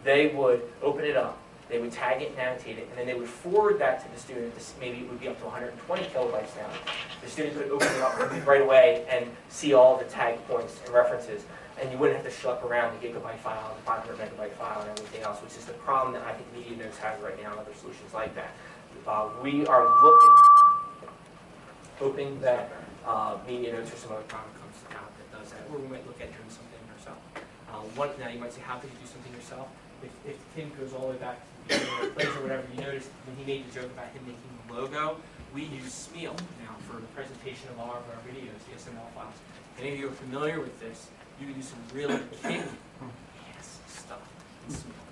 They would open it up, they would tag it and annotate it, and then they would forward that to the student. Maybe it would be up to 120 kilobytes now. The student could open it up right away and see all the tag points and references, and you wouldn't have to schlep around the gigabyte file, the 500 megabyte file, and everything else, which is the problem that I think media notes has right now and other solutions like that. We are hoping that media notes or some other product comes out that does that, or we might look at doing something ourselves. Now you might say, how could you do something yourself? If Tim goes all the way back to the beginning of the place or whatever, you noticed when he made the joke about him making the logo, we use Smeal now for the presentation of all of our videos, the SML files. If any of you are familiar with this, you can do some really kick-ass stuff in Smeal,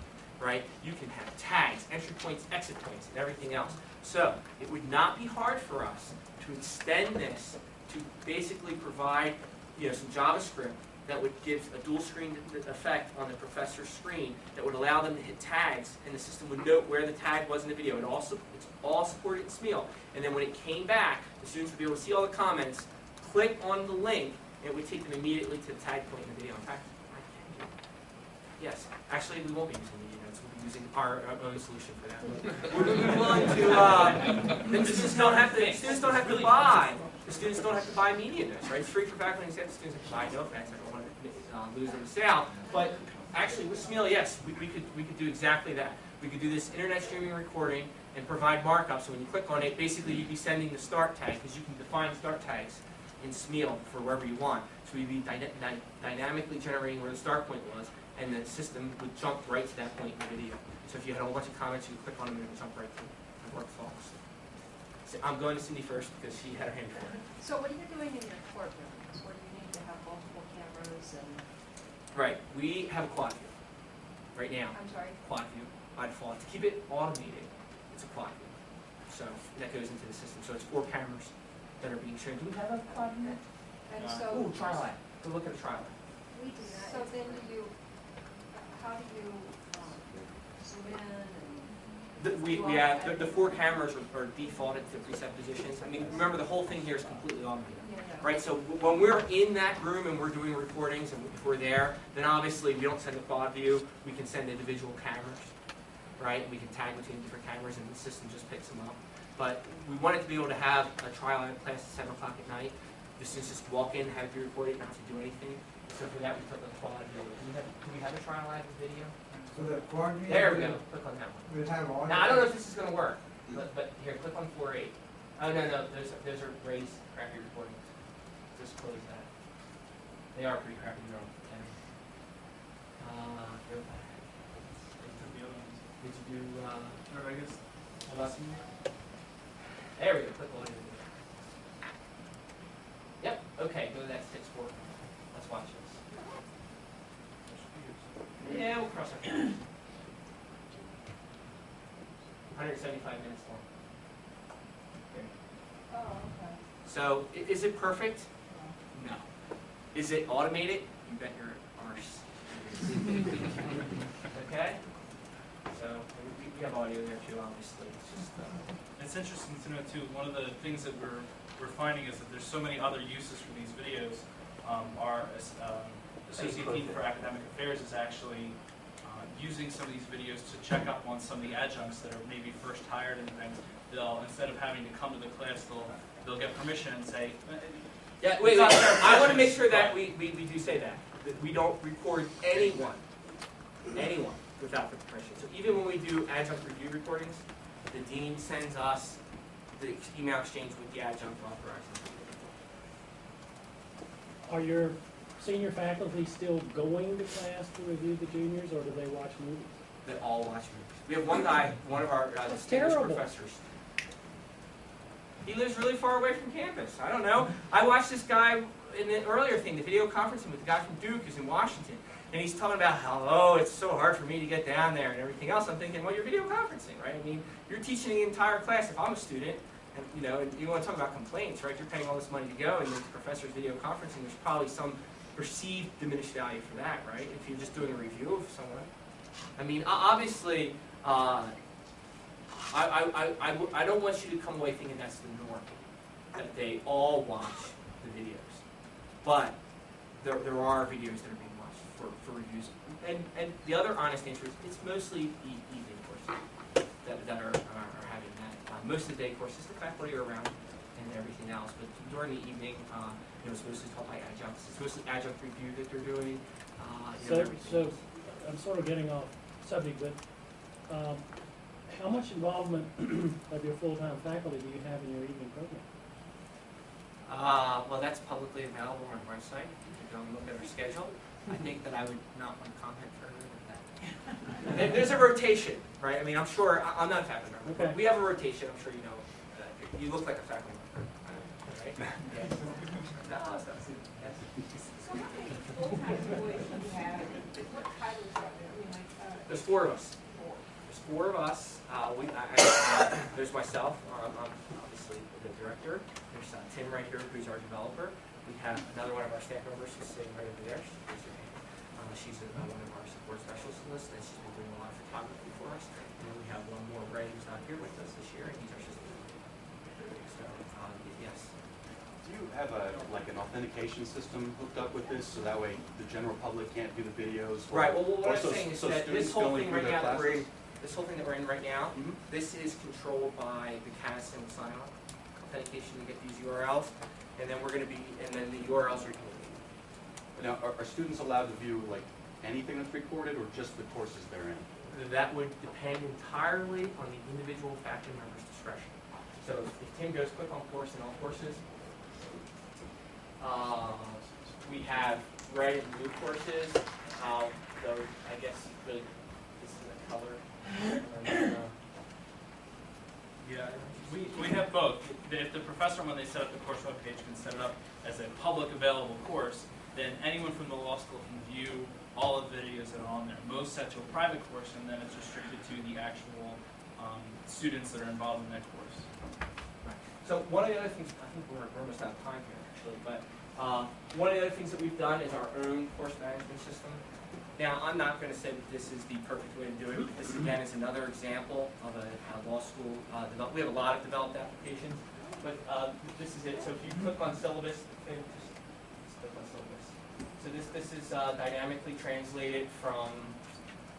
right? You can have tags, entry points, exit points, and everything else. So it would not be hard for us to extend this to basically provide, some JavaScript that would give a dual screen effect on the professor's screen that would allow them to hit tags, and the system would note where the tag was in the video. It's all supported in Smeal. And then when it came back, the students would be able to see all the comments, click on the link, and it would take them immediately to the tag point in the video. In fact, yes, actually we won't be using media notes. We'll be using our own solution for that. We're willing to, the students don't have to buy. The students don't have to buy media notes, right? It's free for faculty and staff. The students have to buy. No offense, I don't want to lose them to sale. But actually, with Smeal, yes, we could do exactly that. We could do this internet streaming recording and provide markup. So when you click on it, basically you'd be sending the start tag because you can define start tags in Smeal for wherever you want. So we'd be dynamically generating where the start point was, and the system would jump right to that point in the video. So if you had a whole bunch of comments, you could click on them and it would jump right through. It worked flawless. So I'm going to Cindy first because she had her hand before. So what are you doing in your courtroom? Where do you need to have multiple cameras and? Right, we have a quad view right now. I'm sorry? Quad view by default. To keep it automated, it's a quad view. So that goes into the system. So it's 4 cameras that are being shown. Do we have a quad view? And so. Ooh, trial lab. Go look at a trial lab. We do that. So then how do you zoom in and? The 4 cameras are defaulted to preset positions. I mean, remember the whole thing here is completely automated, right? So when we're in that room and we're doing recordings and if we're there, then obviously we don't send a quad view. We can send individual cameras, right? We can tag between different cameras and the system just picks them up. But we wanted to be able to have a trial lab class at 7 o'clock at night. The students just walk in, have it be recorded, not have to do anything. So for that, we took a quad view. Do we have a trial lab video? So the quarantine. There we go. Click on that one. We'll have all. Now I don't know if this is going to work, but here, click on 4.8. Oh no, those are Ray's crappy recordings. Just close that. They are pretty crappy. They're on 10. Go back. Did you do? Or I guess. Lesson? There we go. Click on it. Yep. Okay. Go to that 6.4. Let's watch this. Yeah, we'll cross our fingers. 175 minutes long. Okay. Oh, okay. So, is it perfect? No. Is it automated? You bet your arse. Okay? So, we have audio there too, obviously. It's just, It's interesting to know too, one of the things that we're finding is that there's so many other uses for these videos. Our Associate Dean for Academic Affairs is actually using some of these videos to check up on some of the adjuncts that are maybe first hired and things. They'll, instead of having to come to the class, they'll get permission and say, yeah, wait, I want to make sure that we do say that we don't record anyone without the permission. So even when we do adjunct review recordings, the dean sends us the email exchange with the adjunct authorizing. Are your senior faculty still going to class to review the juniors, or do they watch movies? They all watch movies. We have one guy, one of our distinguished professors. He lives really far away from campus. I don't know. I watched this guy in the earlier thing, the video conferencing with the guy from Duke who's in Washington. And he's talking about how, oh, it's so hard for me to get down there and everything else. I'm thinking, well, you're video conferencing, right? I mean, you're teaching the entire class. If I'm a student, and you want to talk about complaints, right? You're paying all this money to go, and the professor's video conferencing, there's probably some perceived diminished value for that, right? If you're just doing a review of someone. I mean, obviously, I don't want you to come away thinking that's the norm, that they all watch the videos. But there are videos that are being watched for reviews. And the other honest answer is it's mostly the evening courses that are having that. Most of the day courses, the faculty are around and everything else. But during the evening, it's mostly taught by adjuncts. It's mostly adjunct review that they're doing. So I'm sort of getting off subject, but how much involvement of your full-time faculty do you have in your evening program? Well, that's publicly available on our website. You can go and look at our schedule. I think that I would not want to comment further than that. There's a rotation, right? I mean, I'm sure, I'm not a faculty member, okay. But we have a rotation. I'm sure you know. You look like a faculty member, right? Yes. No, it's not. Yes. So how many full-time employees do you have? What titles are there? I mean, There's 4 of us. There's 4 of us. There's myself. I'm obviously the director. There's Tim right here, who's our developer. We have another one of our staff members who's sitting right over there. She's one of our support specialists, and she's been doing a lot of photography for us. And then we have one more, Ray, who's not here with us this year, and he's our assistant. So, yes. Do you have an authentication system hooked up with this, so that way the general public can't do the videos? Right. Well, what I'm saying is that this whole thing right now that we're in, right now, this is controlled by the CAS and sign-on authentication to get these URLs, and then we're going to be, and then the URLs are. Now, are students allowed to view anything that's recorded, or just the courses they're in? That would depend entirely on the individual faculty member's discretion. So if Tim goes click on course and all courses, we have red and blue courses. So I guess really this is a color. Yeah, we have both. If the professor, when they set up the course webpage, can set it up as a public available course, then anyone from the law school can view all of the videos that are on there. Most set to a private course, and then it's restricted to the actual students that are involved in that course. Right. So one of the other things, I think we're almost out of time here actually, but one of the other things that we've done is our own course management system. Now, I'm not going to say that this is the perfect way to do it. This, again, is another example of a law school we have a lot of developed applications, but this is it. So if you click on syllabus, just click on syllabus. So this is dynamically translated from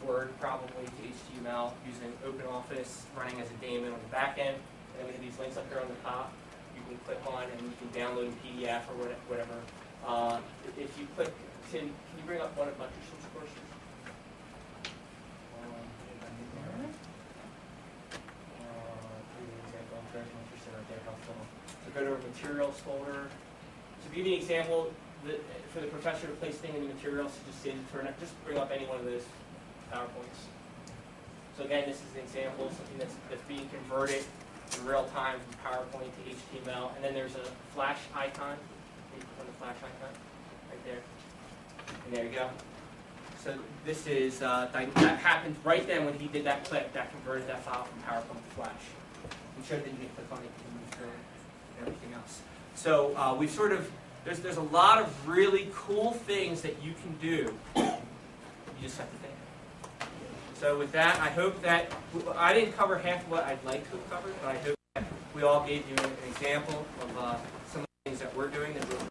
Word probably to HTML using OpenOffice, running as a daemon on the back end. And we have these links up here on the top. You can click on and you can download a PDF or whatever. If you click, Tim, can you bring up one of Munterson's courses? there, how film. So go to our materials folder. To give you an example, for the professor to place things in the materials, just just bring up any one of those PowerPoints. So again, this is an example, something that's being converted in real time from PowerPoint to HTML. And then there's a flash icon. You click on the flash icon right there. And there you go. So this is, that happened right then when he did that click, that converted that file from PowerPoint to Flash. I'm sure that you can click on it and move through it and everything else. So we've sort of, there's a lot of really cool things that you can do. You just have to think. So with that, I hope that, I didn't cover half of what I'd like to have covered, but I hope that we all gave you an example of some of the things that we're doing that we're